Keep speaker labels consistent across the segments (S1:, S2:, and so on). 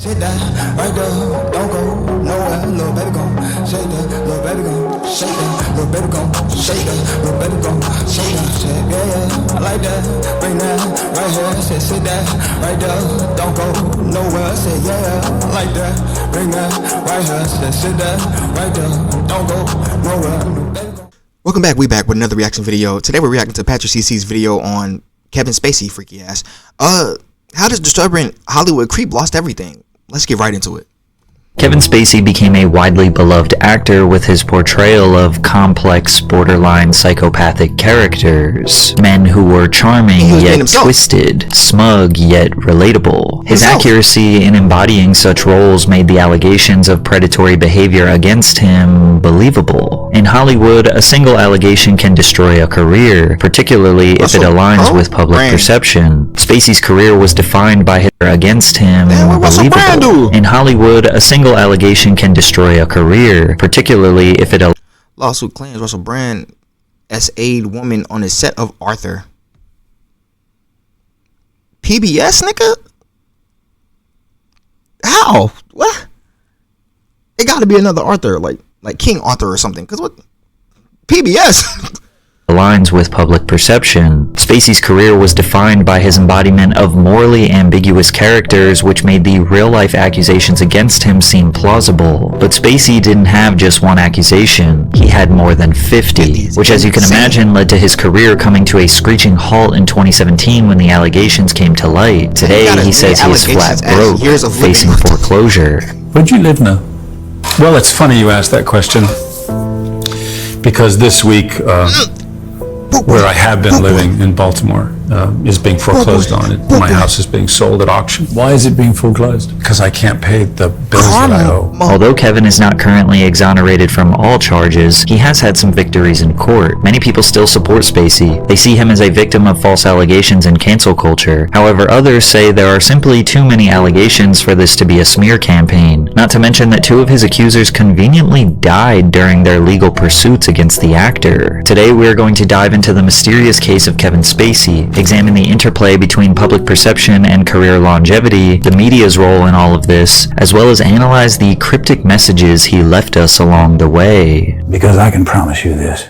S1: Sit down, right there, don't go nowhere, little baby gon' shake that, little baby gon' shake that, little baby gon' shake that, little baby gon' shake that, shit, yeah, I like that, bring that, right here, sit that, right there, don't go nowhere, say yeah, I like that, bring that, right here, sit that, right there, don't go nowhere.
S2: Welcome back, we back with another reaction video. Today we're reacting to Patrick CC's video on Kevin Spacey, freaky ass. How does disturbing Hollywood creep lost everything? Let's get right into it.
S3: Kevin Spacey became a widely beloved actor with his portrayal of complex, borderline psychopathic characters. Men who were charming yet twisted, smug yet relatable. His accuracy in embodying such roles made the allegations of predatory behavior against him believable. In Hollywood, a single allegation can destroy a career, particularly if it aligns with public perception. Spacey's career was defined by his against him believable. In Hollywood, a single allegation can destroy a career, particularly if it
S2: lawsuit claims Russell Brand SA'd woman on his set of Arthur. PBS, nigga? How? What? It gotta be another Arthur, like King Arthur or something, cause what? PBS.
S3: aligns with public perception. Spacey's career was defined by his embodiment of morally ambiguous characters, which made the real-life accusations against him seem plausible. But Spacey didn't have just one accusation, he had more than 50, which as you can imagine led to his career coming to a screeching halt in 2017 when the allegations came to light. Today he says he is flat broke, facing foreclosure.
S4: Where'd you live now? Well, it's funny you asked that question, because this week where I have been living in Baltimore is being foreclosed on. My house is being sold at auction. Why is it being foreclosed? Because I can't pay the bills that I owe.
S3: Although Kevin is not currently exonerated from all charges, he has had some victories in court. Many people still support Spacey. They see him as a victim of false allegations and cancel culture. However, others say there are simply too many allegations for this to be a smear campaign. Not to mention that two of his accusers conveniently died during their legal pursuits against the actor. Today we are going to dive into the mysterious case of Kevin Spacey, examine the interplay between public perception and career longevity, the media's role in all of this, as well as analyze the cryptic messages he left us along the way.
S5: Because I can promise you this,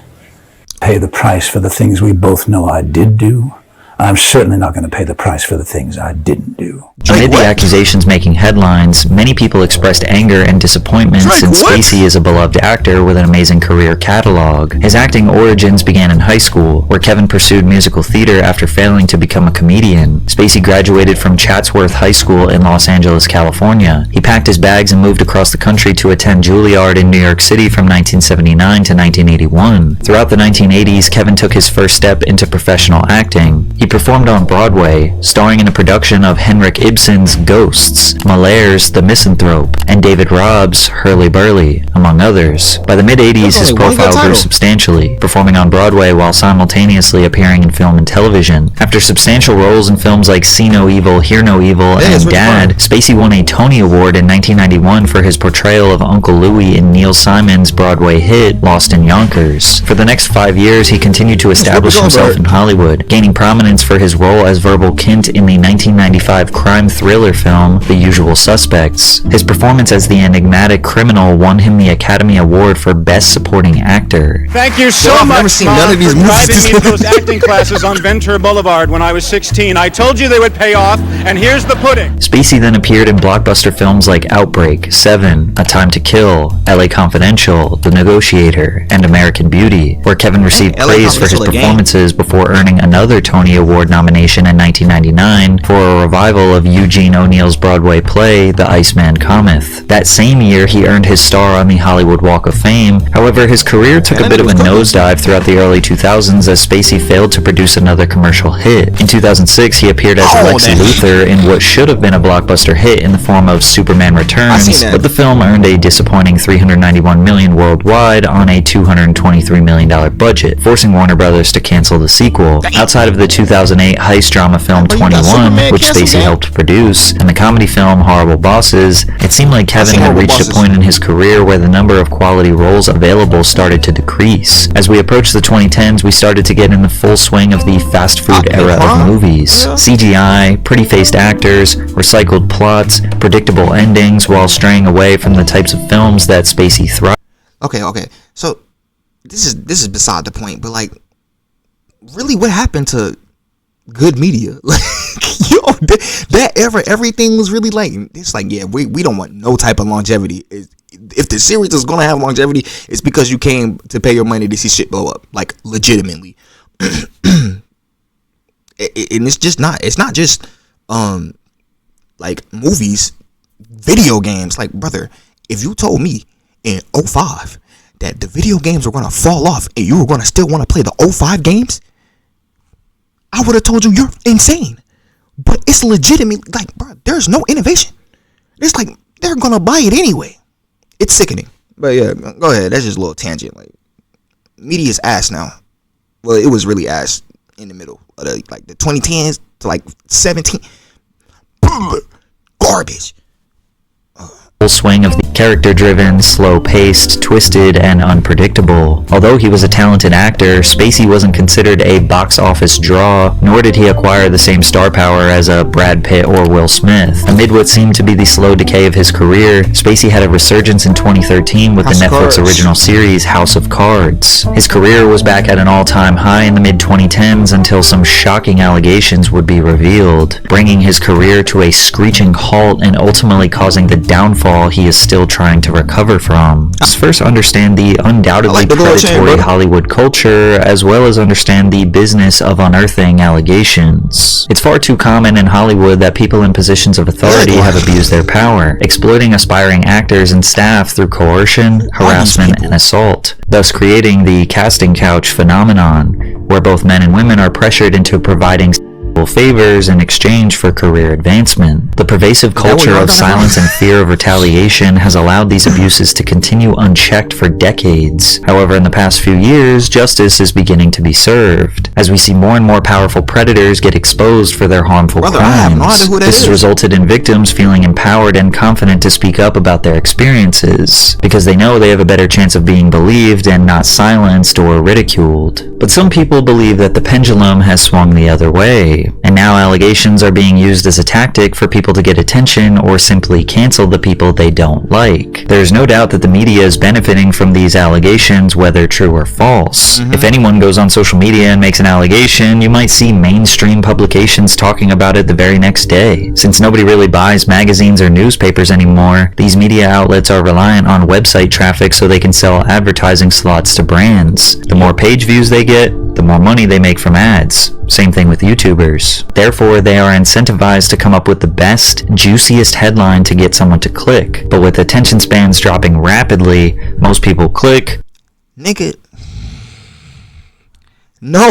S5: pay the price for the things we both know I did do. I'm certainly not going to pay the price for the things I didn't do.
S3: Amid the accusations making headlines, many people expressed anger and disappointment since Spacey is a beloved actor with an amazing career catalog. His acting origins began in high school, where Kevin pursued musical theater after failing to become a comedian. Spacey graduated from Chatsworth High School in Los Angeles, California. He packed his bags and moved across the country to attend Juilliard in New York City from 1979 to 1981. Throughout the 1980s, Kevin took his first step into professional acting. He performed on Broadway, starring in a production of Henrik Ibsen's Ghosts, Malaire's The Misanthrope, and David Robb's Hurly-Burly, among others. By the mid-80s, his profile grew substantially, performing on Broadway while simultaneously appearing in film and television. After substantial roles in films like See No Evil, Hear No Evil, and Dad, Spacey won a Tony Award in 1991 for his portrayal of Uncle Louie in Neil Simon's Broadway hit Lost in Yonkers. For the next 5 years, he continued to establish himself in Hollywood, gaining prominence for his role as Verbal Kint in the 1995 crime thriller film The Usual Suspects. His performance as the enigmatic criminal won him the Academy Award for Best Supporting Actor.
S6: Thank you so much, Mom, for driving me to those acting classes on Ventura Boulevard when I was 16. I told you they would pay off, and here's the pudding.
S3: Spacey then appeared in blockbuster films like Outbreak, Seven, A Time to Kill, LA Confidential, The Negotiator, and American Beauty, where Kevin received praise for his performances before earning another Tony Award nomination in 1999 for a revival of Eugene O'Neill's Broadway play, The Iceman Cometh. That same year, he earned his star on the Hollywood Walk of Fame. However, his career took a bit of a nosedive throughout the early 2000s as Spacey failed to produce another commercial hit. In 2006, he appeared as Lex Luthor in what should have been a blockbuster hit in the form of Superman Returns, but the film earned a disappointing $391 million worldwide on a $223 million budget, forcing Warner Brothers to cancel the sequel. Outside of the 2000 2008 heist drama film 21, which Spacey helped produce, and the comedy film Horrible Bosses, it seemed like Kevin had reached a point in his career where the number of quality roles available started to decrease. As we approached the 2010s, we started to get in the full swing of the fast food era of movies. CGI, pretty-faced actors, recycled plots, predictable endings, while straying away from the types of films that Spacey thrived.
S2: Okay. So this is beside the point, but like, really, what happened to good media? Like, yo, that era, everything was really like, it's like, yeah, we don't want no type of longevity. If the series is gonna have longevity, it's because you came to pay your money to see shit blow up, like, legitimately. And it's not just like movies, video games. Like, brother, if you told me in 2005 that the video games were gonna fall off and you were gonna still want to play the 2005 games, I would have told you you're insane. But it's legitimate. Like, bro, there's no innovation. It's like they're gonna buy it anyway. It's sickening. But yeah, go ahead. That's just a little tangent. Like, media's ass now. Well, it was really ass in the middle of the 2010s to like 17. Garbage.
S3: Full swing of the character-driven, slow-paced, twisted, and unpredictable. Although he was a talented actor, Spacey wasn't considered a box office draw, nor did he acquire the same star power as a Brad Pitt or Will Smith. Amid what seemed to be the slow decay of his career, Spacey had a resurgence in 2013 with the Netflix original series House of Cards. His career was back at an all-time high in the mid-2010s until some shocking allegations would be revealed, bringing his career to a screeching halt and ultimately causing the downfall he is still trying to recover from. Let's first understand the undoubtedly predatory Hollywood culture, as well as understand the business of unearthing allegations. It's far too common in Hollywood that people in positions of authority have abused their power, exploiting aspiring actors and staff through coercion, harassment, and assault, thus creating the casting couch phenomenon, where both men and women are pressured into providing favors in exchange for career advancement. The pervasive culture of silence and fear of retaliation has allowed these abuses to continue unchecked for decades. However, in the past few years, justice is beginning to be served, as we see more and more powerful predators get exposed for their harmful crimes. This has resulted in victims feeling empowered and confident to speak up about their experiences, because they know they have a better chance of being believed and not silenced or ridiculed. But some people believe that the pendulum has swung the other way, and now allegations are being used as a tactic for people to get attention or simply cancel the people they don't like. There's no doubt that the media is benefiting from these allegations, whether true or false. If anyone goes on social media and makes an allegation, you might see mainstream publications talking about it the very next day. Since nobody really buys magazines or newspapers anymore, these media outlets are reliant on website traffic so they can sell advertising slots to brands. The more page views they get, the more money they make from ads. Same thing with YouTubers. Therefore, they are incentivized to come up with the best, juiciest headline to get someone to click. But with attention spans dropping rapidly, most people click.
S2: Nigga. No.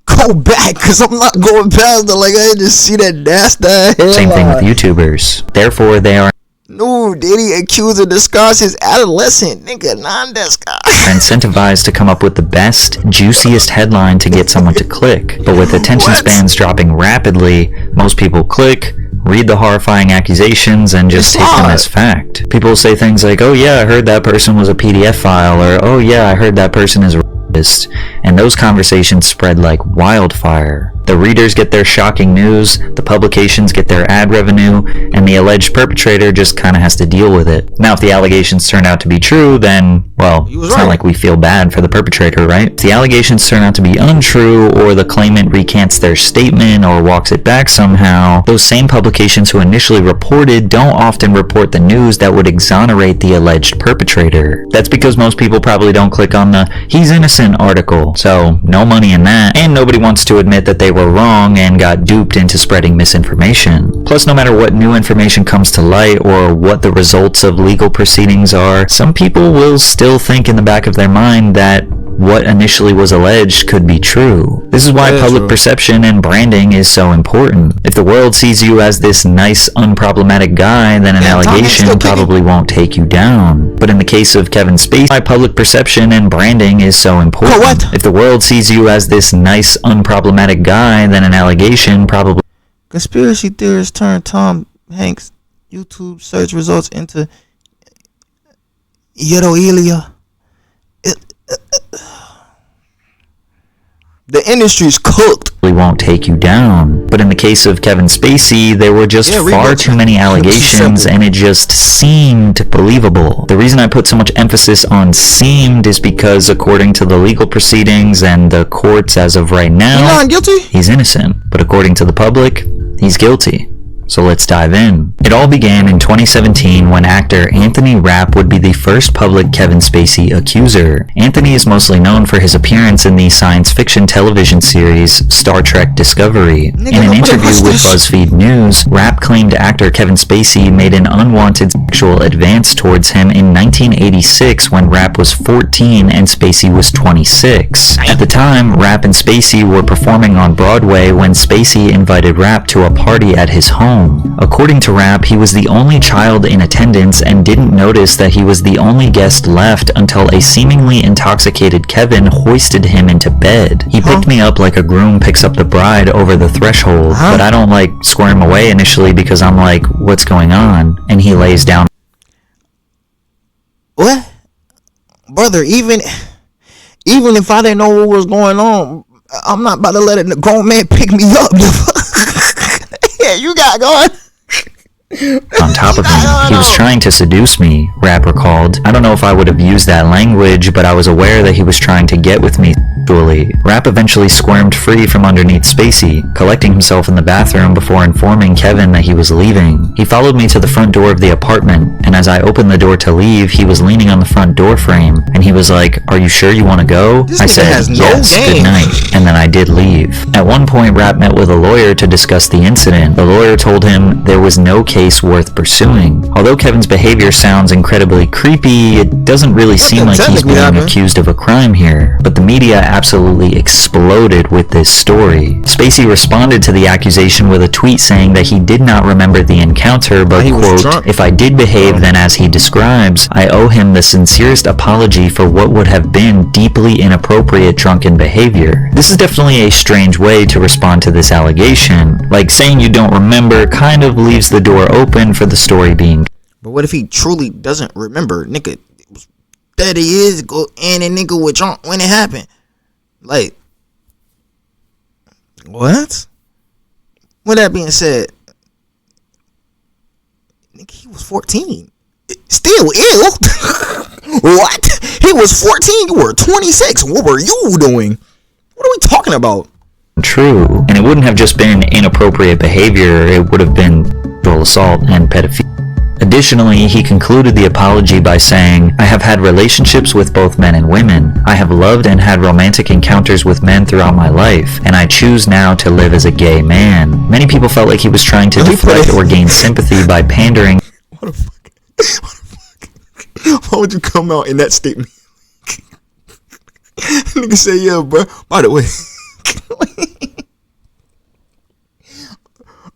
S2: Go back, because I'm not going past it. Like, I just see that nasty headline.
S3: Same thing with YouTubers. Therefore, they are
S2: no, did he accuse or discuss his adolescent nigga non-discuss?
S3: Incentivized to come up with the best, juiciest headline to get someone to click. But with attention spans dropping rapidly, most people click, read the horrifying accusations, and just take them as fact. People will say things like, oh yeah, I heard that person was a PDF file, or oh yeah, I heard that person is a rapist. And those conversations spread like wildfire. The readers get their shocking news, the publications get their ad revenue, and the alleged perpetrator just kinda has to deal with it. Now, if the allegations turn out to be true, then, well, it's not like we feel bad for the perpetrator, right? If the allegations turn out to be untrue, or the claimant recants their statement or walks it back somehow, those same publications who initially reported don't often report the news that would exonerate the alleged perpetrator. That's because most people probably don't click on the "he's innocent" article, so no money in that, and nobody wants to admit that they were wrong and got duped into spreading misinformation. Plus, no matter what new information comes to light or what the results of legal proceedings are, some people will still think in the back of their mind that what initially was alleged could be true. This is why public perception and branding is so important. If the world sees you as this nice, unproblematic guy, then an allegation probably won't take you down. But in the case of Kevin Spacey, why public perception and branding is so important. If the world sees you as this nice, unproblematic guy, then an allegation probably...
S2: Conspiracy theorists turn Tom Hanks' YouTube search results into Yeroelia. The industry's cooked.
S3: Won't take you down. But in the case of Kevin Spacey, there were just far too many allegations and it just seemed believable. The reason I put so much emphasis on seemed is because according to the legal proceedings and the courts as of right now,
S2: he's not guilty.
S3: He's innocent. But according to the public, he's guilty. So let's dive in. It all began in 2017 when actor Anthony Rapp would be the first public Kevin Spacey accuser. Anthony is mostly known for his appearance in the science fiction television series Star Trek Discovery. In an interview with BuzzFeed News, Rapp claimed actor Kevin Spacey made an unwanted sexual advance towards him in 1986 when Rapp was 14 and Spacey was 26. At the time, Rapp and Spacey were performing on Broadway when Spacey invited Rapp to a party at his home. According to Rapp, he was the only child in attendance and didn't notice that he was the only guest left until a seemingly intoxicated Kevin hoisted him into bed. He picked me up like a groom picks up the bride over the threshold, but I don't like squirm away initially because I'm like, what's going on? And he lays down.
S2: What? Brother, even if I didn't know what was going on, I'm not about to let a grown man pick me up. Yeah, you got going.
S3: On top of him, he was trying to seduce me, Rapp recalled. I don't know if I would have used that language, but I was aware that he was trying to get with me sexually. Rapp eventually squirmed free from underneath Spacey, collecting himself in the bathroom before informing Kevin that he was leaving. He followed me to the front door of the apartment, and as I opened the door to leave, he was leaning on the front door frame, and he was like, "Are you sure you want to go?" I said, "Yes, good night," and then I did leave. At one point, Rapp met with a lawyer to discuss the incident. The lawyer told him there was no case worth pursuing. Although Kevin's behavior sounds incredibly creepy, it doesn't really seem like he's being accused of a crime here. But the media absolutely exploded with this story. Spacey responded to the accusation with a tweet saying that he did not remember the encounter, but quote, "If I did behave then as he describes, I owe him the sincerest apology for what would have been deeply inappropriate drunken behavior." This is definitely a strange way to respond to this allegation. Like, saying you don't remember kind of leaves the door open for the story being.
S2: But what if he truly doesn't remember? Nigga, it was 30 years ago and a nigga was drunk when it happened. Like, what? With that being said, nigga, he was 14. Still ill? What? He was 14, you were 26. What were you doing? What are we talking about?
S3: True, and it wouldn't have just been inappropriate behavior, it would have been sexual assault and pedophilia. Additionally, he concluded the apology by saying, "I have had relationships with both men and women. I have loved and had romantic encounters with men throughout my life, and I choose now to live as a gay man." Many people felt like he was trying to deflect or gain sympathy by pandering.
S2: What the fuck? Why would you come out in that statement? Nigga say, "Yeah, bro. By the way,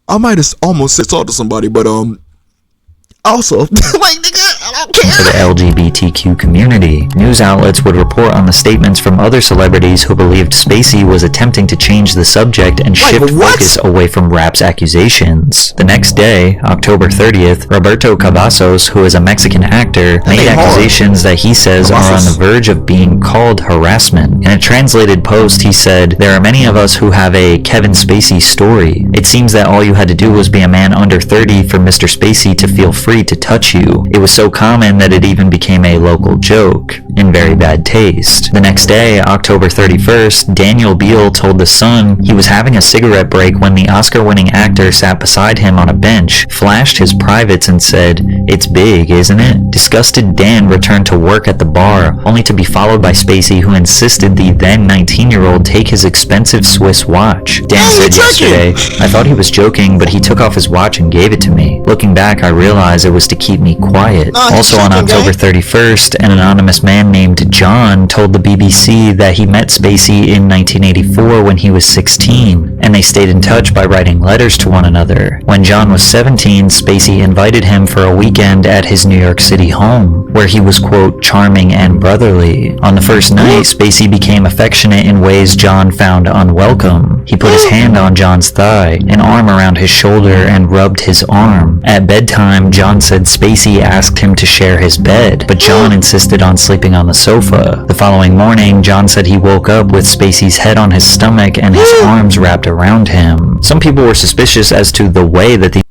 S2: I might have almost said talk to somebody, but also, like, nigga, I don't care."
S3: For the LGBTQ community, news outlets would report on the statements from other celebrities who believed Spacey was attempting to change the subject and shift focus away from Rapp's accusations. The next day, October 30th, Roberto Cavazos, who is a Mexican actor, made accusations that he says are on the verge of being called harassment. In a translated post, he said, "There are many of us who have a Kevin Spacey story. It seems that all you had to do was be a man under 30 for Mr. Spacey to feel free to touch you. It was so common that it even became a local joke, in very bad taste." The next day, October 31st, Daniel Beal told The Sun he was having a cigarette break when the Oscar-winning actor sat beside him on a bench, flashed his privates and said, "It's big, isn't it?" Disgusted, Dan returned to work at the bar, only to be followed by Spacey, who insisted the then 19-year-old take his expensive Swiss watch. Dan said yesterday, "I thought he was joking, but he took off his watch and gave it to me. Looking back, I realized it was to keep me quiet." Also on October 31st, an anonymous man named John told the BBC that he met Spacey in 1984 when he was 16, and they stayed in touch by writing letters to one another. When John was 17, Spacey invited him for a weekend at his New York City home, where he was, quote, charming and brotherly. On the first night, Spacey became affectionate in ways John found unwelcome. He put his hand on John's thigh, an arm around his shoulder, and rubbed his arm. At bedtime, John said Spacey asked him to share his bed, but John insisted on sleeping on the sofa. The following morning, John said he woke up with Spacey's head on his stomach and his arms wrapped around him. Some people were suspicious as to the way that
S2: That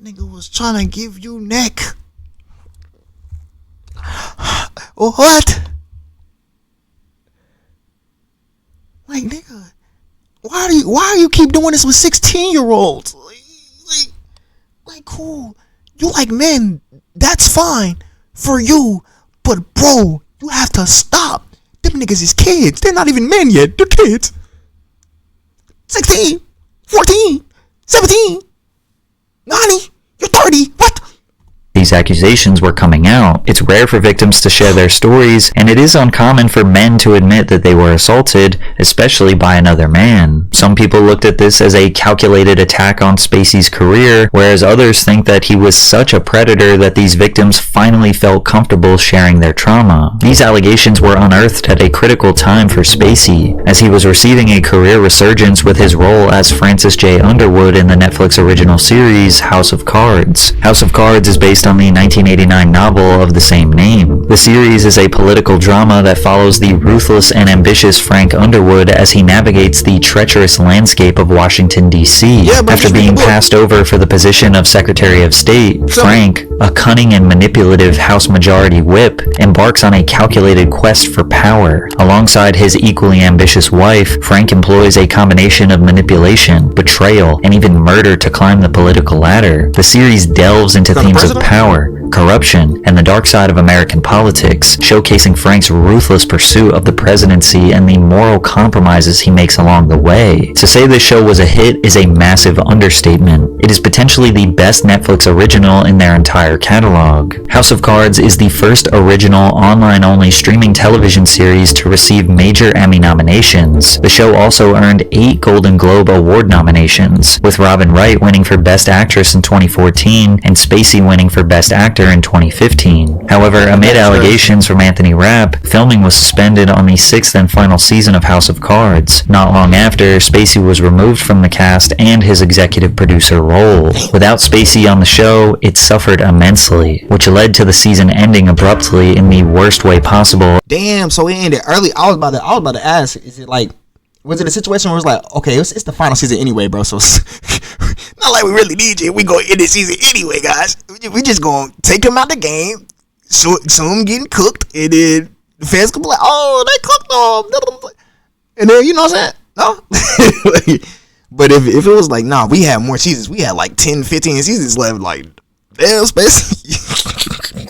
S2: nigga was trying to give you neck. What? Like, nigga, why do you keep doing this with 16-year-olds? Like, cool. You like men, that's fine for you, but bro, you have to stop. Them niggas is kids. They're not even men yet. They're kids. 16, 14, 17, 90, you're 30. What?
S3: these accusations were coming out. It's rare for victims to share their stories, and it is uncommon for men to admit that they were assaulted, especially by another man. Some people looked at this as a calculated attack on Spacey's career, whereas others think that he was such a predator that these victims finally felt comfortable sharing their trauma. These allegations were unearthed at a critical time for Spacey, as he was receiving a career resurgence with his role as Francis J. Underwood in the Netflix original series House of Cards. House of Cards is based on the 1989 novel of the same name. The series is a political drama that follows the ruthless and ambitious Frank Underwood as he navigates the treacherous landscape of Washington, D.C. After being passed over for the position of Secretary of State, Frank, a cunning and manipulative House Majority Whip, embarks on a calculated quest for power. Alongside his equally ambitious wife, Frank employs a combination of manipulation, betrayal, and even murder to climb the political ladder. The series delves into themes of power, corruption, and the dark side of American politics, showcasing Frank's ruthless pursuit of the presidency and the moral compromises he makes along the way. To say this show was a hit is a massive understatement. It is potentially the best Netflix original in their entire catalog. House of Cards is the first original online-only streaming television series to receive major Emmy nominations. The show also earned 8 Golden Globe Award nominations, with Robin Wright winning for Best Actress in 2014 and Spacey winning for Best Actor in 2015. However, amid allegations from Anthony Rapp, filming was suspended on the 6th and final season of House of Cards. Not long after, Spacey was removed from the cast and his executive producer role. Without Spacey on the show, it suffered immensely, which led to the season ending abruptly in the worst way possible.
S2: Damn, so it ended early. I was about to ask, is it like, was it a situation where it's like, okay, it's the final season anyway, bro, so not like we really need you. We gonna end the season anyway, guys. We just gonna take him out the game, soon getting cooked, and then the fans gonna be like, oh, they cooked him, and then, you know what I'm saying? No? But if it was like, nah, we had more seasons. We had like 10, 15 seasons left, like, damn, Spacey.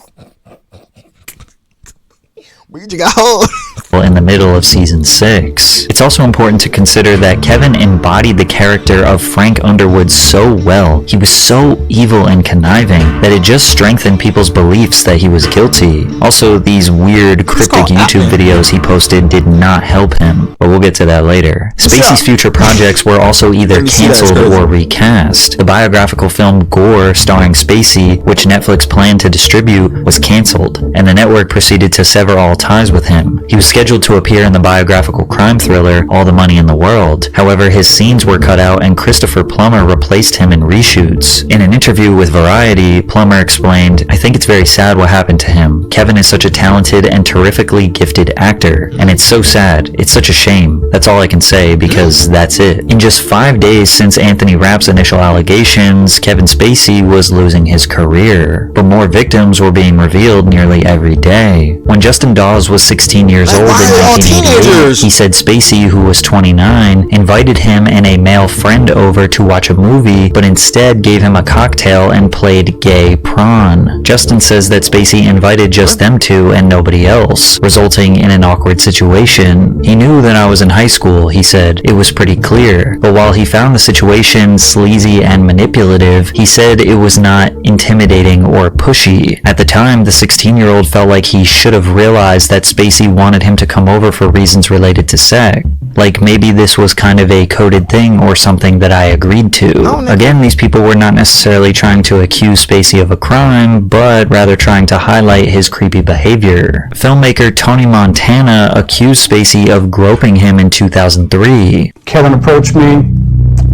S2: Where'd you go?
S3: In the middle of season 6. It's also important to consider that Kevin embodied the character of Frank Underwood so well. He was so evil and conniving that it just strengthened people's beliefs that he was guilty. Also, these weird, cryptic YouTube videos he posted did not help him, but we'll get to that later. Spacey's future projects were also either canceled or recast. The biographical film Gore, starring Spacey, which Netflix planned to distribute, was canceled, and the network proceeded to sever all ties with him. He was scheduled to appear in the biographical crime thriller All the Money in the World. However, his scenes were cut out and Christopher Plummer replaced him in reshoots. In an interview with Variety, Plummer explained, "I think it's very sad what happened to him. Kevin is such a talented and terrifically gifted actor, and it's so sad. It's such a shame. That's all I can say, because that's it." In just 5 days since Anthony Rapp's initial allegations, Kevin Spacey was losing his career. But more victims were being revealed nearly every day. When Justin Dawes was 16 years old in
S2: teenagers.
S3: He said Spacey, who was 29, invited him and a male friend over to watch a movie, but instead gave him a cocktail and played gay prawn. Justin says that Spacey invited just them two and nobody else, resulting in an awkward situation. He knew that I was in high school, he said. It was pretty clear. But while he found the situation sleazy and manipulative, he said it was not intimidating or pushy. At the time, the 16-year-old felt like he should have realized that Spacey wanted him to come over for reasons related to sex. Like maybe this was kind of a coded thing or something that I agreed to. Again, these people were not necessarily trying to accuse Spacey of a crime, but rather trying to highlight his creepy behavior. Filmmaker Tony Montana accused Spacey of groping him in 2003.
S5: Kevin approached me.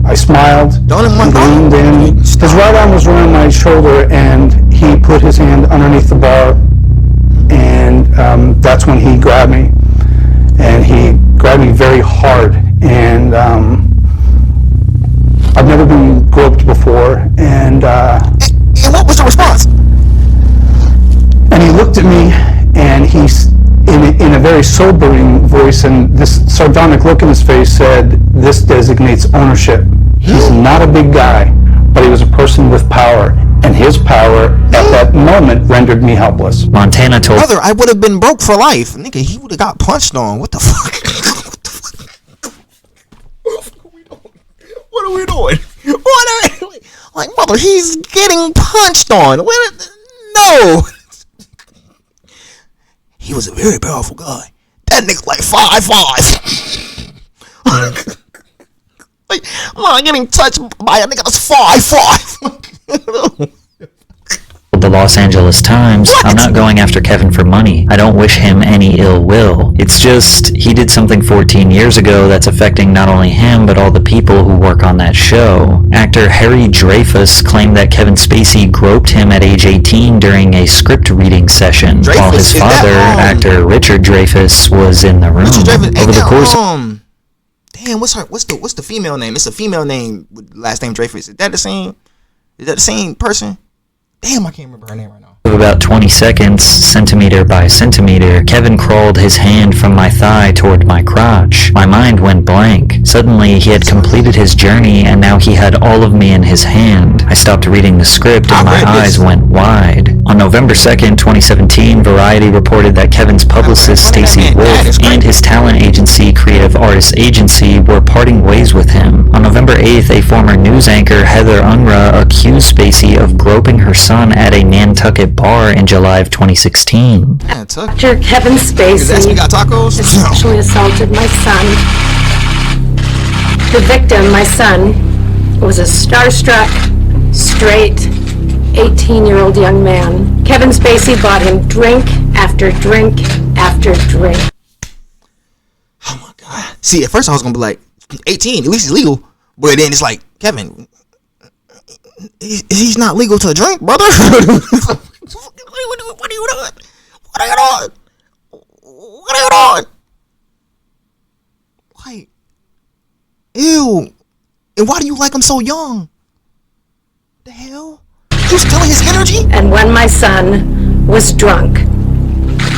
S5: I smiled. He leaned in. His right arm was around my shoulder, and he put his hand underneath the bar, and that's when he grabbed me. And he grabbed me very hard, and I've never been groped before, and
S2: what was the response?
S5: And he looked at me, and he's in a very sobering voice, and this sardonic look in his face said, "This designates ownership." He's not a big guy, but he was a person with power, and his power at that moment rendered me helpless.
S3: Montana told
S2: Brother, I would have been broke for life. Nigga, he would have got punched on. What the fuck? What are we doing? Like, mother, he's getting punched on. No. He was a very powerful guy. That nigga like 5'5". Like, I'm not getting touched by a nigga that's 5'5".
S3: the Los Angeles Times, "I'm not going after Kevin for money. I don't wish him any ill will. It's just, he did something 14 years ago that's affecting not only him, but all the people who work on that show." Actor Harry Dreyfuss claimed that Kevin Spacey groped him at age 18 during a script reading session, while his father, actor Richard Dreyfuss, was in the room. Over the course
S2: damn, what's the female name? It's a female name with last name Dreyfuss. Is that the same? Is that the same person? Damn, I can't remember her name right now.
S3: of about 20 seconds, centimeter by centimeter, Kevin crawled his hand from my thigh toward my crotch. My mind went blank. Suddenly, he had completed his journey, and now he had all of me in his hand. I stopped reading the script, and my eyes went wide. On November 2nd, 2017, Variety reported that Kevin's publicist, Stacey Wolf, and his talent agency, Creative Artists Agency, were parting ways with him. On November 8th, a former news anchor, Heather Unruh, accused Spacey of groping her son at a Nantucket bar in July of 2016.
S7: Actor Kevin Spacey sexually assaulted my son. The victim, my son, was a starstruck, straight, 18-year-old young man. Kevin Spacey bought him drink after drink after drink.
S2: Oh my God. See, at first I was going to be like, 18, at least it's legal. But then it's like, Kevin, he's not legal to drink, brother. What are you doing? What are you doing? What are you doing? What are you doing? Like, ew. And why do you like him so young? The hell? You stealing his energy?
S7: And when my son was drunk,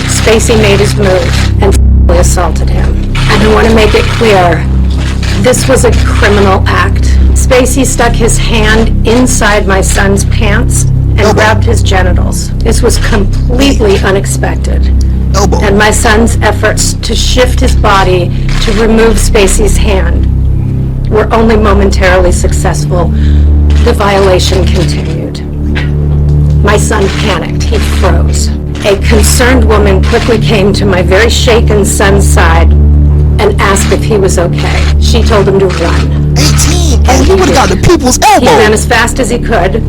S7: Spacey made his move and assaulted him. And I want to make it clear, this was a criminal act. Spacey stuck his hand inside my son's pants and grabbed his genitals. This was completely unexpected. And my son's efforts to shift his body to remove Spacey's hand were only momentarily successful. The violation continued. My son panicked. He froze. A concerned woman quickly came to my very shaken son's side and asked if he was okay. She told him to run.
S2: 18, and he would have got the people's elbow.
S7: He ran as fast as he could,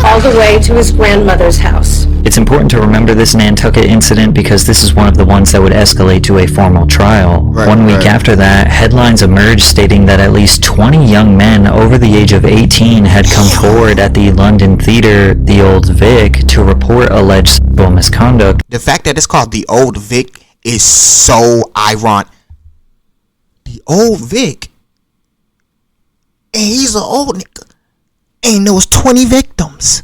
S7: all the way to his grandmother's house.
S3: It's important to remember this Nantucket incident because this is one of the ones that would escalate to a formal trial. One week after that, headlines emerged stating that at least 20 young men over the age of 18 had come forward at the London theater, the Old Vic, to report alleged sexual misconduct.
S2: The fact that it's called the Old Vic is so ironic. The Old Vic. And he's an old nigga. And there was 20 victims.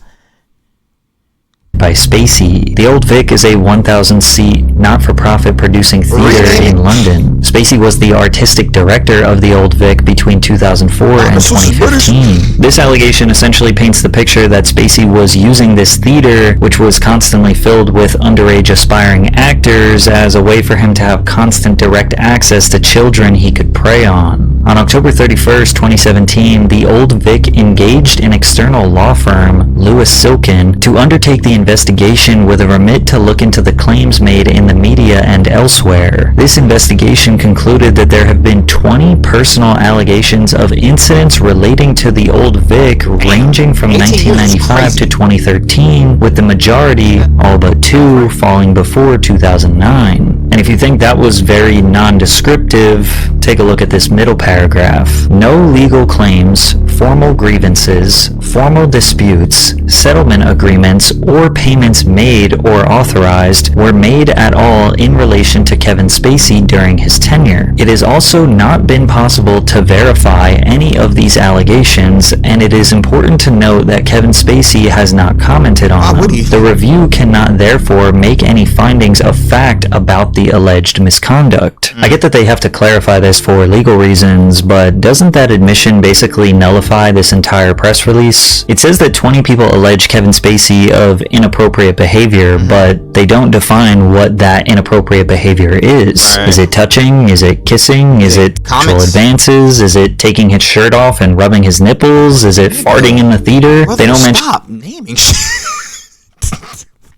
S3: by Spacey. The Old Vic is a 1,000-seat, not-for-profit producing theater in London. Spacey was the artistic director of the Old Vic between 2004 and 2015. This allegation essentially paints the picture that Spacey was using this theater, which was constantly filled with underage aspiring actors, as a way for him to have constant direct access to children he could prey on. On October 31st, 2017, the Old Vic engaged an external law firm, Lewis Silkin, to undertake the investigation with a remit to look into the claims made in the media and elsewhere. This investigation concluded that there have been 20 personal allegations of incidents relating to the Old Vic ranging from 1995 to 2013, with the majority, all but 2, falling before 2009. And if you think that was very non-descriptive, take a look at this middle paragraph. No legal claims, formal grievances, formal disputes, settlement agreements, or payments made or authorized were made at all in relation to Kevin Spacey during his tenure. It has also not been possible to verify any of these allegations, and it is important to note that Kevin Spacey has not commented on them. The review cannot therefore make any findings of fact about the alleged misconduct. I get that they have to clarify this for legal reasons, but doesn't that admission basically nullify this entire press release? It says that 20 people allege Kevin Spacey of inappropriate behavior, but they don't define what that inappropriate behavior is. Is it touching? Is it kissing? Is it sexual advances? Is it taking his shirt off and rubbing his nipples? Is it farting in the theater?
S2: Brother,
S3: they don't mention.
S2: Stop naming shit.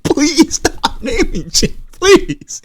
S2: Please stop naming shit. Please.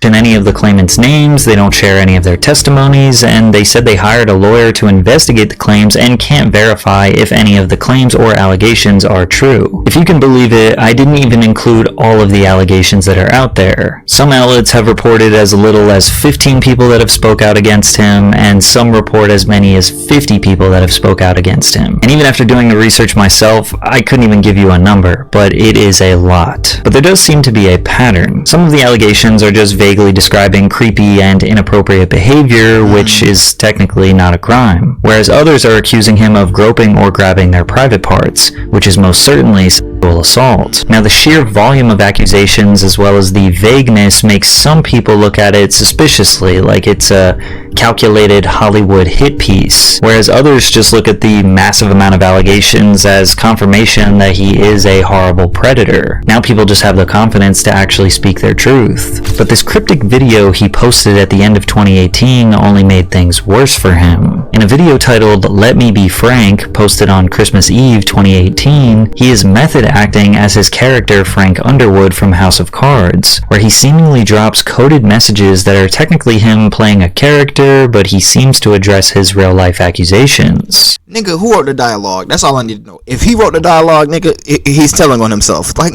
S3: Any of the claimants' names, they don't share any of their testimonies, and they said they hired a lawyer to investigate the claims and can't verify if any of the claims or allegations are true. If you can believe it, I didn't even include all of the allegations that are out there. Some outlets have reported as little as 15 people that have spoke out against him, and some report as many as 50 people that have spoke out against him. And even after doing the research myself, I couldn't even give you a number, but it is a lot. But there does seem to be a pattern. Some of the allegations are just vaguely describing creepy and inappropriate behavior, which is technically not a crime, whereas others are accusing him of groping or grabbing their private parts, which is most certainly sexual assault. Now, the sheer volume of accusations as well as the vagueness makes some people look at it suspiciously, like it's a calculated Hollywood hit piece, whereas others just look at the massive amount of allegations as confirmation that he is a horrible predator. Now people just have the confidence to actually speak their truth. But this cryptic video he posted at the end of 2018 only made things worse for him. In a video titled "Let Me Be Frank," posted on Christmas Eve 2018, he is method acting as his character Frank Underwood from House of Cards, where he seemingly drops coded messages that are technically him playing a character, but he seems to address his real-life accusations.
S2: Nigga, who wrote the dialogue? That's all I need to know. If he wrote the dialogue, nigga, he's telling on himself. Like,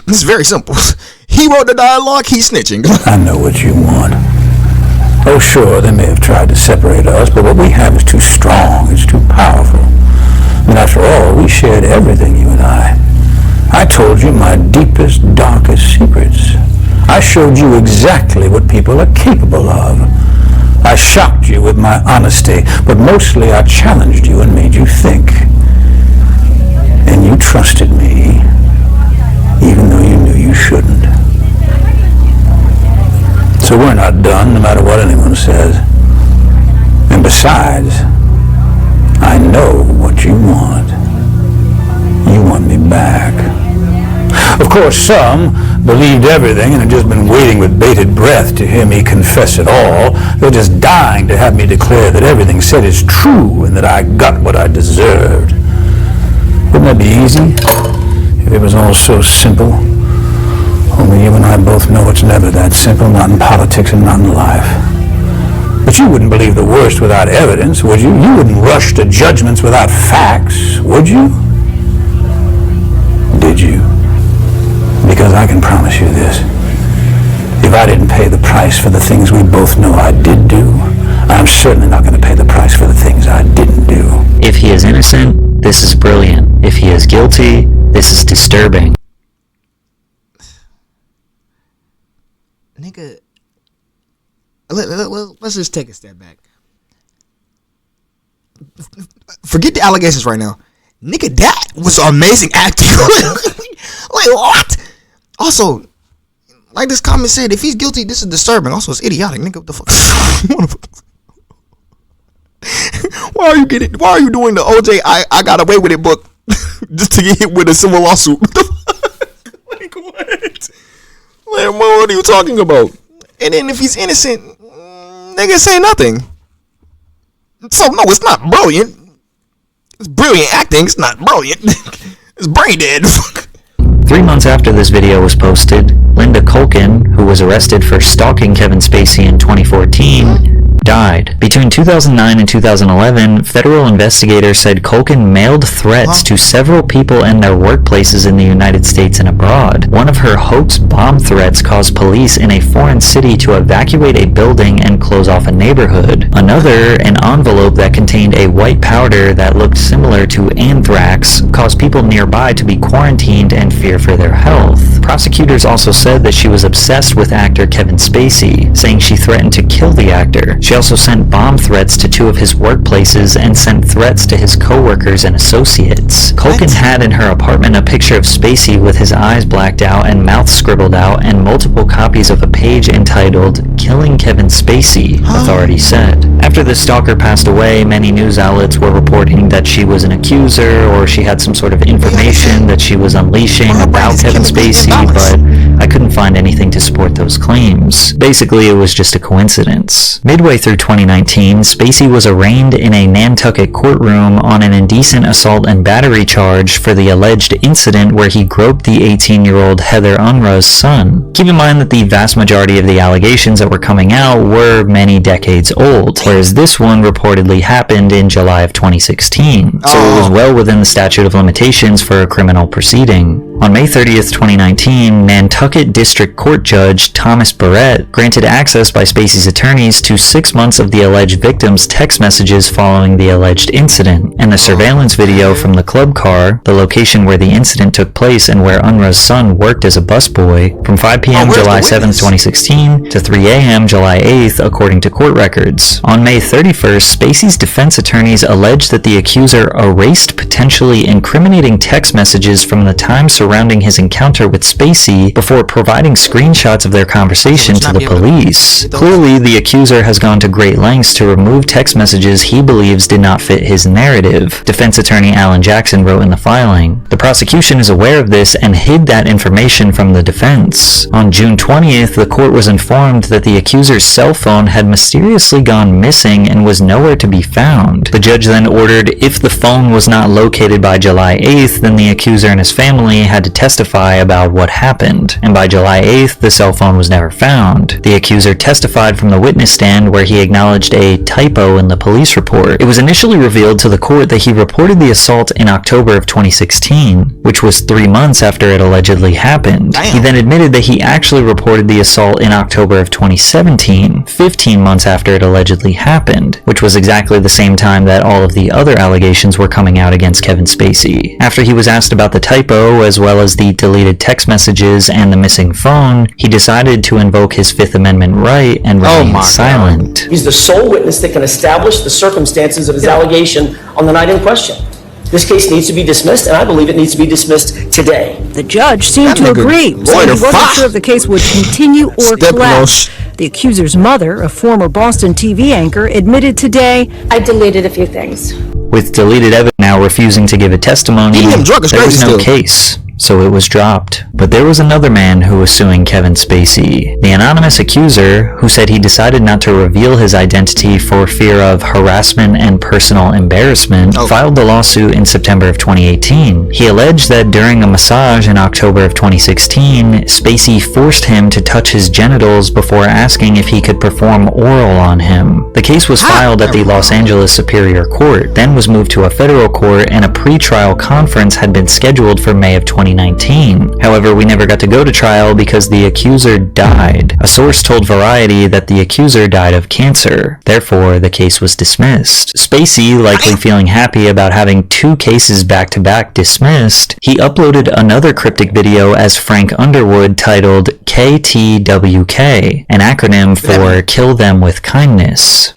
S2: it's very simple. He wrote the dialogue, he's snitching.
S8: I know what you want. Oh, sure, they may have tried to separate us, but what we have is too strong, it's too powerful. And after all, we shared everything, you and I. I told you my deepest, darkest secrets. I showed you exactly what people are capable of. I shocked you with my honesty, but mostly I challenged you and made you think. And you trusted me, even though you knew you shouldn't. So we're not done, no matter what anyone says. And besides, I know what you want. You want me back. Of course, some believed everything and have just been waiting with bated breath to hear me confess it all. They're just dying to have me declare that everything said is true and that I got what I deserved. Wouldn't that be easy if it was all so simple? Only you and I both know it's never that simple, not in politics and not in life. But you wouldn't believe the worst without evidence, would you? You wouldn't rush to judgments without facts, would you? Did you? Because I can promise you this. If I didn't pay the price for the things we both know I did do, I'm certainly not going to pay the price for the things I didn't do.
S3: If he is innocent, this is brilliant. If he is guilty, this is disturbing.
S2: Nigga, let's just take a step back. Forget the allegations right now. Nigga, that was amazing acting. Like, what? Also, like this comment said, if he's guilty, this is disturbing. Also, it's idiotic, nigga. What the fuck? Why are you doing the OJ I got away with it book just to get hit with a civil lawsuit? Like what? Like, what are you talking about? And then if he's innocent, nigga say nothing. So no, it's not brilliant. It's brilliant acting. It's not brilliant. It's brain dead.
S3: 3 months after this video was posted, Linda Culkin, who was arrested for stalking Kevin Spacey in 2014, died. Between 2009 and 2011, federal investigators said Culkin mailed threats to several people and their workplaces in the United States and abroad. One of her hoax bomb threats caused police in a foreign city to evacuate a building and close off a neighborhood. Another, an envelope that contained a white powder that looked similar to anthrax, caused people nearby to be quarantined and fear for their health. Prosecutors also said that she was obsessed with actor Kevin Spacey, saying she threatened to kill the actor. She also sent bomb threats to 2 of his workplaces and sent threats to his co-workers and associates. Culkin had in her apartment a picture of Spacey with his eyes blacked out and mouth scribbled out and multiple copies of a page entitled "Killing Kevin Spacey," authorities said. After the stalker passed away, many news outlets were reporting that she was an accuser or she had some sort of information that she was unleashing about Kevin Spacey, but I couldn't find anything to support those claims. Basically, it was just a coincidence. Midway through 2019, Spacey was arraigned in a Nantucket courtroom on an indecent assault and battery charge for the alleged incident where he groped the 18-year-old Heather Unruh's son. Keep in mind that the vast majority of the allegations that were coming out were many decades old, whereas this one reportedly happened in July of 2016, so it was well within the statute of limitations for a criminal proceeding. On May 30th, 2019, Nantucket District Court Judge Thomas Barrett granted access by Spacey's attorneys to 6 months of the alleged victim's text messages following the alleged incident, and the surveillance video from the club car, the location where the incident took place and where Unruh's son worked as a busboy, from 5 p.m. July 7th, 2016 to 3 a.m. July 8th, according to court records. On May 31st, Spacey's defense attorneys alleged that the accuser erased potentially incriminating text messages from the time surrounding his encounter with Spacey before providing screenshots of their conversation to the police. Clearly, the accuser has gone to great lengths to remove text messages he believes did not fit his narrative, defense attorney Alan Jackson wrote in the filing. The prosecution is aware of this and hid that information from the defense. On June 20th, the court was informed that the accuser's cell phone had mysteriously gone missing and was nowhere to be found. The judge then ordered if the phone was not located by July 8th, then the accuser and his family had to testify about what happened, and by July 8th, the cell phone was never found. The accuser testified from the witness stand where he acknowledged a typo in the police report. It was initially revealed to the court that he reported the assault in October of 2016, which was 3 months after it allegedly happened. He then admitted that he actually reported the assault in October of 2017, 15 months after it allegedly happened, which was exactly the same time that all of the other allegations were coming out against Kevin Spacey. After he was asked about the typo, as well as the deleted text messages and the missing phone, he decided to invoke his Fifth Amendment right and remain silent.
S9: He's the sole witness that can establish the circumstances of his allegation on the night in question. This case needs to be dismissed, and I believe it needs to be dismissed today.
S10: The judge seemed to agree, saying he wasn't sure if the case would continue or collapse. The accuser's mother, a former Boston TV anchor, admitted today,
S7: I deleted a few things.
S3: With deleted evidence now refusing to give a testimony, there was no case, so it was dropped. But there was another man who was suing Kevin Spacey. The anonymous accuser, who said he decided not to reveal his identity for fear of harassment and personal embarrassment, filed the lawsuit in September of 2018. He alleged that during a massage in October of 2016, Spacey forced him to touch his genitals before asking if he could perform oral on him. The case was filed at the Los Angeles Superior Court, then was moved to a federal court, and a pre-trial conference had been scheduled for May of 2019. However, we never got to go to trial because the accuser died. A source told Variety that the accuser died of cancer. Therefore, the case was dismissed. Spacey, likely feeling happy about having 2 cases back-to-back dismissed, he uploaded another cryptic video as Frank Underwood titled KTWK, an acronym for Kill Them With Kindness.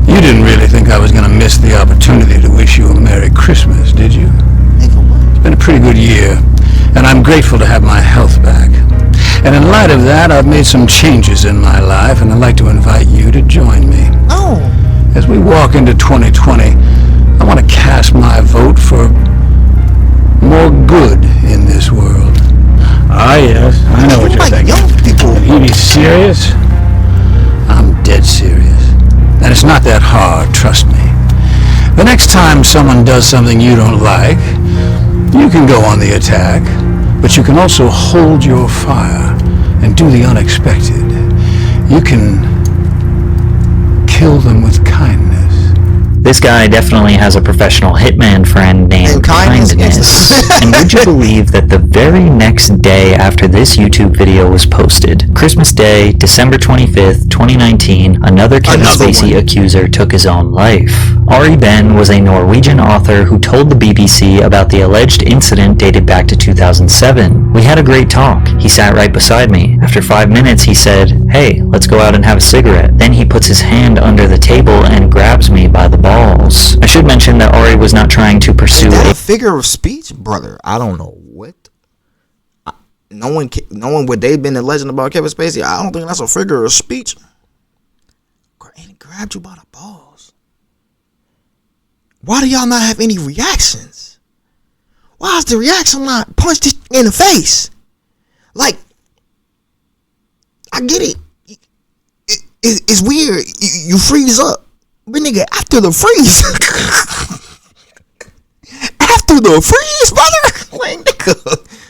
S8: You didn't really think I was going to miss the opportunity to wish you a Merry Christmas, did you?
S2: Nigga, what?
S8: pretty good year, and I'm grateful to have my health back. And in light of that, I've made some changes in my life, and I'd like to invite you to join me.
S2: Oh.
S8: As we walk into 2020, I want to cast my vote for more good in this world. Ah, yes, I know what you're thinking. Can he be serious? I'm dead serious. And it's not that hard, trust me. The next time someone does something you don't like, you can go on the attack, but you can also hold your fire and do the unexpected. You can kill them with kindness.
S3: This guy definitely has a professional hitman friend named Kindness. And would you believe that the very next day after this YouTube video was posted, Christmas Day, December 25th, 2019, another Kevin Spacey accuser took his own life. Ari Ben was a Norwegian author who told the BBC about the alleged incident dated back to 2007. We had a great talk. He sat right beside me. After 5 minutes, he said, "Hey, let's go out and have a cigarette." Then he puts his hand under the table and grabs me by the balls. I should mention that Ari was not trying to pursue
S2: a figure of speech, brother. I don't know what. Knowing what they've been alleging about Kevin Spacey, I don't think that's a figure of speech. And he grabbed you by the balls. Why do y'all not have any reactions? Why is the reaction not punch this in the face? Like, I get it. It's weird. You freeze up. But nigga, after the freeze. After the freeze, brother. Like, nigga.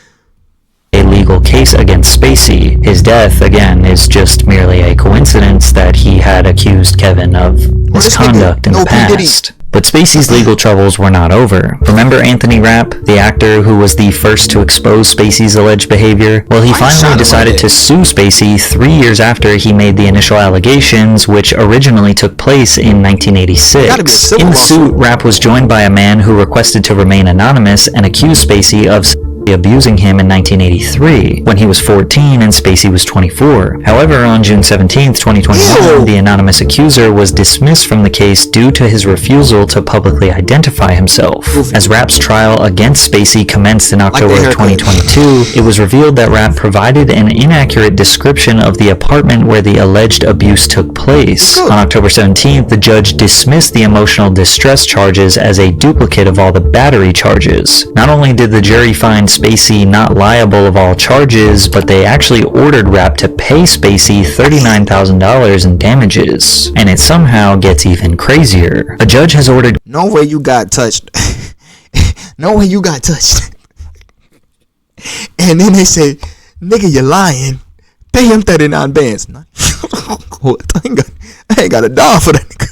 S3: A legal case against Spacey. His death, again, is just merely a coincidence that he had accused Kevin of misconduct in the past. But Spacey's legal troubles were not over. Remember Anthony Rapp, the actor who was the first to expose Spacey's alleged behavior? Well, he finally decided to sue Spacey 3 years after he made the initial allegations, which originally took place in 1986. In the suit, Rapp was joined by a man who requested to remain anonymous and accused Spacey of abusing him in 1983 when he was 14 and Spacey was 24. However, on June 17, 2021, the anonymous accuser was dismissed from the case due to his refusal to publicly identify himself. As Rapp's trial against Spacey commenced in October of 2022, it was revealed that Rapp provided an inaccurate description of the apartment where the alleged abuse took place. On October 17th, the judge dismissed the emotional distress charges as a duplicate of all the battery charges. Not only did the jury find Spacey not liable of all charges, but they actually ordered Rapp to pay Spacey $39,000 in damages. And it somehow gets even crazier. A judge has ordered—
S2: No way you got touched. No way you got touched. And then they say, nigga, you're lying. Pay him 39 bands. I ain't got a dollar for that nigga.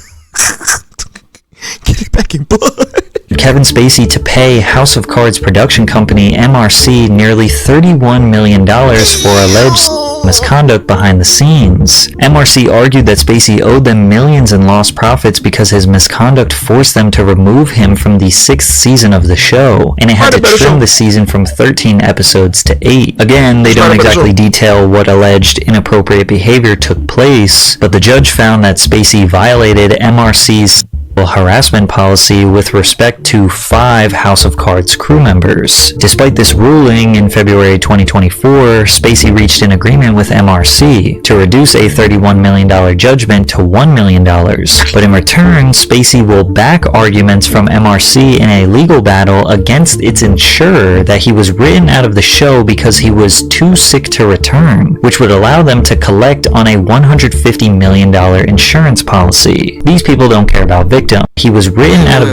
S2: Get it back in blood.
S3: Kevin Spacey to pay House of Cards production company MRC nearly $31 million for alleged misconduct behind the scenes. MRC argued that Spacey owed them millions in lost profits because his misconduct forced them to remove him from the 6th season of the show, and it had to trim the season from 13 episodes to 8. Again, they don't exactly detail what alleged inappropriate behavior took place, but the judge found that Spacey violated MRC's harassment policy with respect to 5 House of Cards crew members. Despite this ruling, in February 2024, Spacey reached an agreement with MRC to reduce a $31 million judgment to $1 million, but in return, Spacey will back arguments from MRC in a legal battle against its insurer that he was written out of the show because he was too sick to return, which would allow them to collect on a $150 million insurance policy. These people don't care about victims. He was written out of...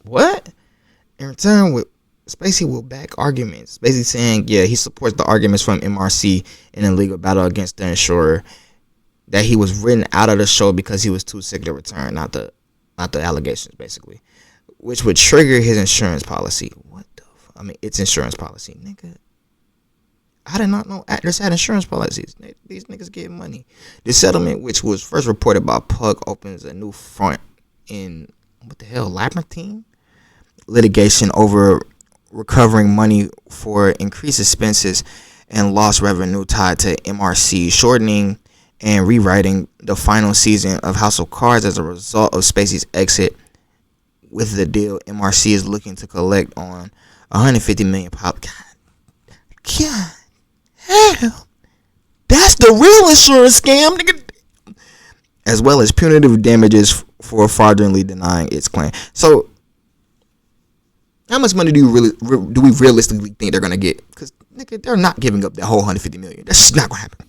S2: What? In return, Spacey will back arguments. Basically saying, yeah, he supports the arguments from MRC in a legal battle against the insurer that he was written out of the show because he was too sick to return, not the allegations, basically, which would trigger his insurance policy. What the fuck? I mean, it's insurance policy, nigga. I did not know actors had insurance policies. These niggas get money. The settlement, which was first reported by Pug, opens a new front in, what the hell, labyrinthine litigation over recovering money for increased expenses and lost revenue tied to MRC, shortening and rewriting the final season of House of Cards as a result of Spacey's exit. with the deal MRC is looking to collect on 150 million pop. God hell, that's the real insurance scam, nigga. As well as punitive damages for fraudulently denying its claim. So, how much money do we realistically think they're gonna get? Because nigga, they're not giving up that whole 150 million. That's not gonna happen.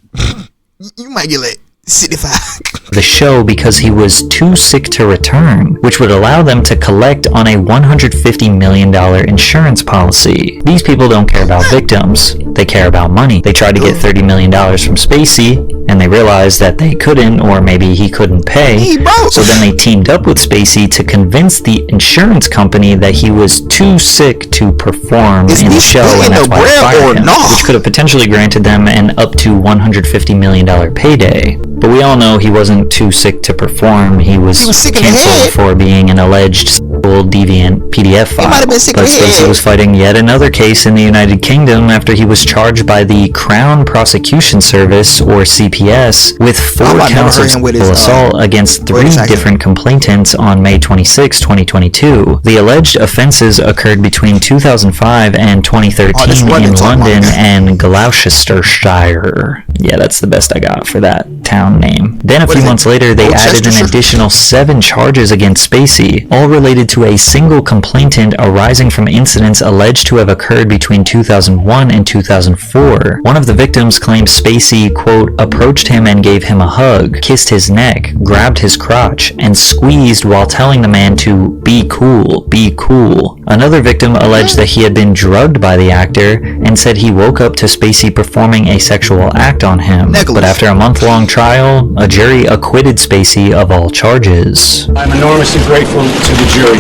S2: You might get like 65.
S3: The show because he was too sick to return, which would allow them to collect on a $150 million insurance policy. These people don't care about victims, they care about money. They tried to get $30 million from Spacey, and they realized that they couldn't, or maybe he couldn't pay. So then they teamed up with Spacey to convince the insurance company that he was too sick to perform in the show, and that's why they fired him, which could have potentially granted them an up to $150 million payday. But we all know he wasn't too sick to perform. He was canceled for being an alleged sexual deviant PDF file. But Spacey was fighting yet another case in the United Kingdom after he was charged by the Crown Prosecution Service, or CPS, with 4 counts of sexual assault against 3 different complainants on May 26, 2022. The alleged offenses occurred between 2005 and 2013 in London and Gloucestershire. Yeah, that's the best I got for that town name. Then a few months later, they added an additional 7 charges against Spacey, all related to a single complainant arising from incidents alleged to have occurred between 2001 and 2004. One of the victims claimed Spacey, quote, approached him and gave him a hug, kissed his neck, grabbed his crotch, and squeezed while telling the man to be cool, be cool. Another victim alleged that he had been drugged by the actor and said he woke up to Spacey performing a sexual act on him. But after a month-long trial, a jury acquitted Spacey of all charges.
S11: I'm enormously grateful to the jury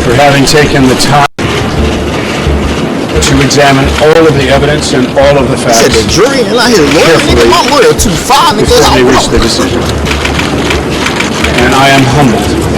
S11: for having taken the time to examine all of the evidence and all of the facts.
S2: Said the jury and I hear lawyer, nigga, my lawyer 2-5, nigga.
S11: Before they reach the decision. And I am humbled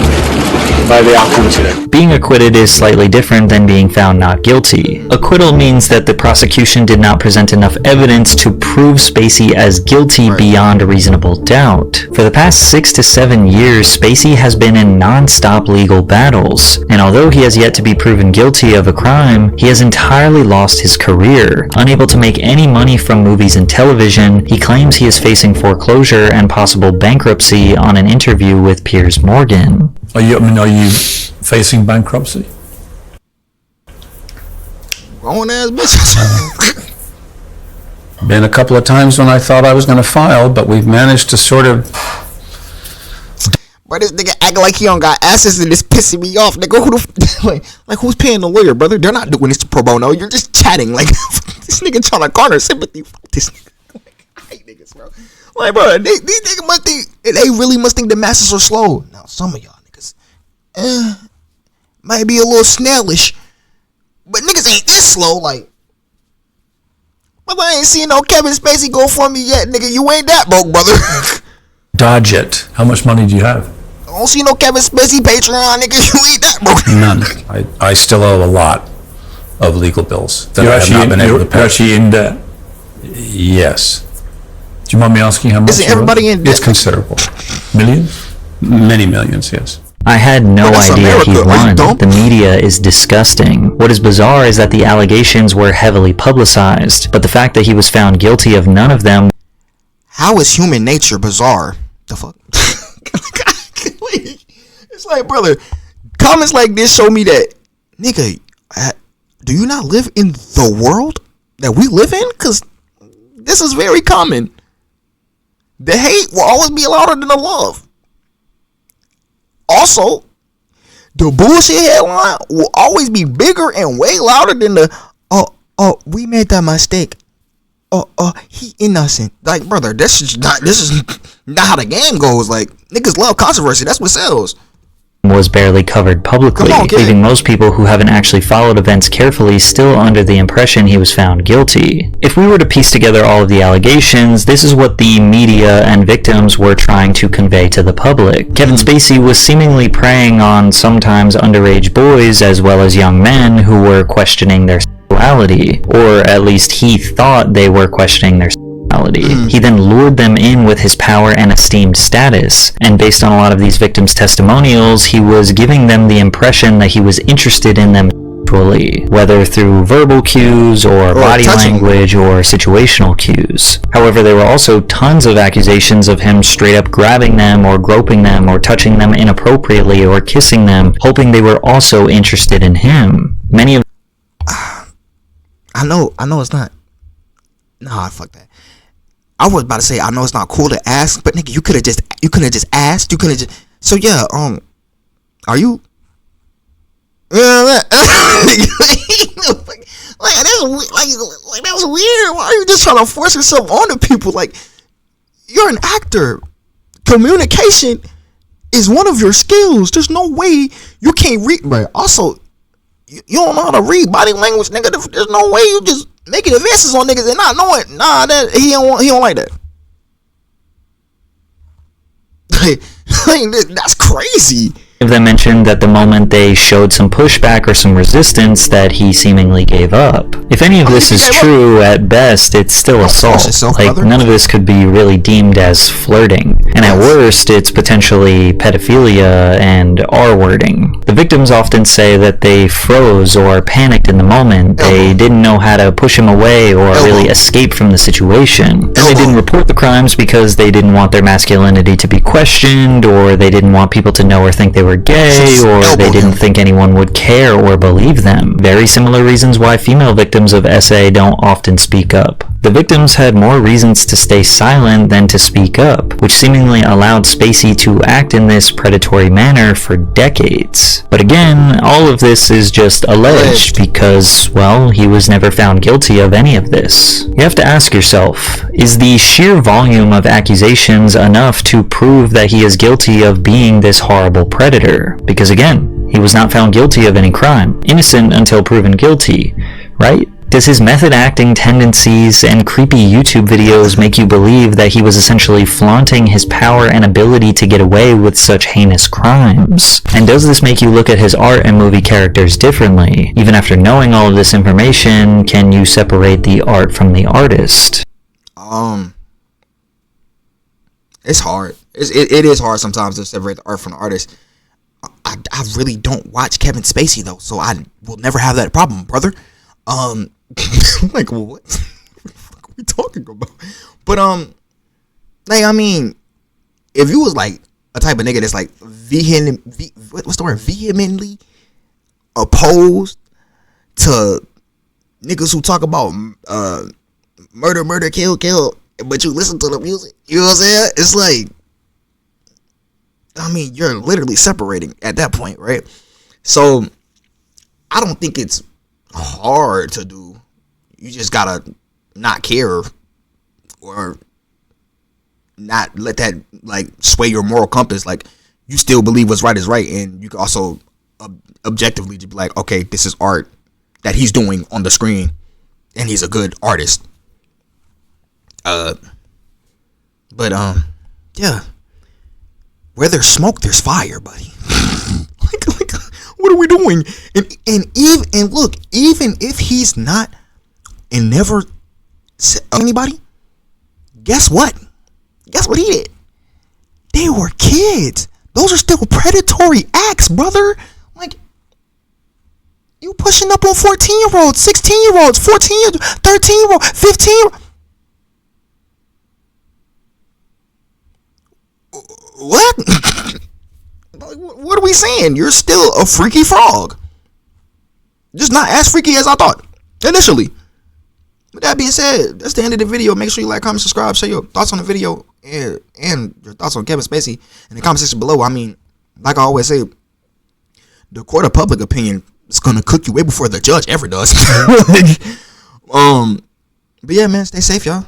S11: by the outcome today.
S3: Being acquitted is slightly different than being found not guilty. Acquittal means that the prosecution did not present enough evidence to prove Spacey as guilty beyond a reasonable doubt. For the past 6 to 7 years, Spacey has been in non-stop legal battles, and although he has yet to be proven guilty of a crime, he has entirely lost his career. Unable to make any money from movies and television, he claims he is facing foreclosure and possible bankruptcy on an interview with Piers Morgan.
S4: Are you facing bankruptcy?
S2: Grown ass bitches.
S4: Been a couple of times when I thought I was going to file, but we've managed to sort of.
S2: But this nigga acting like he don't got assets and this pissing me off, nigga. Who the like who's paying the lawyer, brother? They're not doing this pro bono. You're just chatting. Like this nigga trying to garner sympathy. Fuck this nigga. I hate niggas, bro. Like, bro, these niggas must think they really must think the masses are slow. Now some of y'all might be a little snailish, but niggas ain't this slow. Like, brother, I ain't seen no Kevin Spacey go for me yet, nigga. You ain't that broke, brother.
S4: Dodge it. How much money do you have?
S2: I don't see no Kevin Spacey Patreon, nigga. You ain't that broke.
S4: None. I still owe a lot of legal bills that I have not been able to pay. You're actually in debt? Yes. Do you mind me asking how much?
S2: Isn't everybody in debt?
S4: It's considerable. Millions? Many millions, yes.
S3: I had no idea he won. The media is disgusting. What is bizarre is that the allegations were heavily publicized, but the fact that he was found guilty of none of them.
S2: How is human nature bizarre? The fuck? It's like, brother, comments like this show me that, nigga, do you not live in the world that we live in? Because this is very common. The hate will always be louder than the love. Also, the bullshit headline will always be bigger and way louder than the we made that mistake. He innocent. Like, brother, this is not how the game goes. Like, niggas love controversy. That's what sells.
S3: Was barely covered publicly, leaving most people who haven't actually followed events carefully still under the impression he was found guilty. If we were to piece together all of the allegations, this is what the media and victims were trying to convey to the public. Kevin Spacey was seemingly preying on sometimes underage boys as well as young men who were questioning their sexuality, or at least he thought they were questioning their sexuality. sexuality. He then lured them in with his power and esteemed status, and based on a lot of these victims' testimonials, he was giving them the impression that he was interested in them sexually, whether through verbal cues or body language or situational cues. However, there were also tons of accusations of him straight up grabbing them or groping them or touching them inappropriately or kissing them, hoping they were also interested in him. Many of
S2: I know it's not. Nah, fuck that. I was about to say I know it's not cool to ask, but nigga, you could have just asked. You could have just. So yeah, are you? Like that was weird. Why are you just trying to force yourself onto people? Like, you're an actor. Communication is one of your skills. There's no way you can't read. But also, you don't know how to read body language, nigga. There's no way you just making advances on niggas and not knowing. Nah, that he don't like that. That's crazy.
S3: of them mentioned that the moment they showed some pushback or some resistance that he seemingly gave up. If any of this is true, at best, it's still assault. Like, none of this could be really deemed as flirting. And at worst, it's potentially pedophilia and R-wording. The victims often say that they froze or panicked in the moment. They didn't know how to push him away or really escape from the situation. And they didn't report the crimes because they didn't want their masculinity to be questioned, or they didn't want people to know or think they were gay, or they didn't think anyone would care or believe them. Very similar reasons why female victims of SA don't often speak up. The victims had more reasons to stay silent than to speak up, which seemingly allowed Spacey to act in this predatory manner for decades. But again, all of this is just alleged because, well, he was never found guilty of any of this. You have to ask yourself, is the sheer volume of accusations enough to prove that he is guilty of being this horrible predator? Because again, he was not found guilty of any crime. Innocent until proven guilty, right? Does his method acting tendencies and creepy YouTube videos make you believe that he was essentially flaunting his power and ability to get away with such heinous crimes? And does this make you look at his art and movie characters differently? Even after knowing all of this information, can you separate the art from the artist?
S2: It's hard. It is hard sometimes to separate the art from the artist. I really don't watch Kevin Spacey though, so I will never have that problem, brother. Like, what the fuck are we talking about? But like, I mean, if you was like a type of nigga that's like vehemently opposed to niggas who talk about murder, kill, but you listen to the music, you know what I'm saying? It's like, I mean, you're literally separating at that point, right? So I don't think it's hard to do. You just gotta not care or not let that like sway your moral compass. Like, you still believe what's right is right, and you can also objectively be like, okay, this is art that he's doing on the screen, and he's a good artist. Yeah, where there's smoke, there's fire, buddy. like, what are we doing? And look, even if he's not and never said anybody, guess what? Guess what he did? They were kids. Those are still predatory acts, brother. Like, you pushing up on 14-year-olds, 16-year-olds, 14-year-olds, 13-year-olds, 15-year-olds. What? What are we saying? You're still a freaky frog. Just not as freaky as I thought initially. With that being said, that's the end of the video. Make sure you like, comment, subscribe, share your thoughts on the video and your thoughts on Kevin Spacey in the comment section below. I mean, like I always say, the court of public opinion is gonna cook you way before the judge ever does. But yeah, man, stay safe, y'all.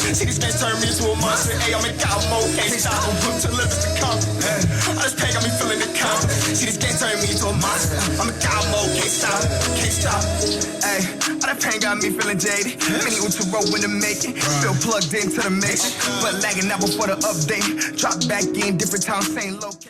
S2: See this game turn me into a monster. Hey, I'm in God mode, can't stop. I'm put to live to come. All this pain got me feeling the confidence. See this game turn me into a monster. I'm in God mode, can't stop. Hey, all that pain got me feeling jaded. Many to roll in the making. Still plugged into the mix, but lagging out before the update. Drop back in different times, same location.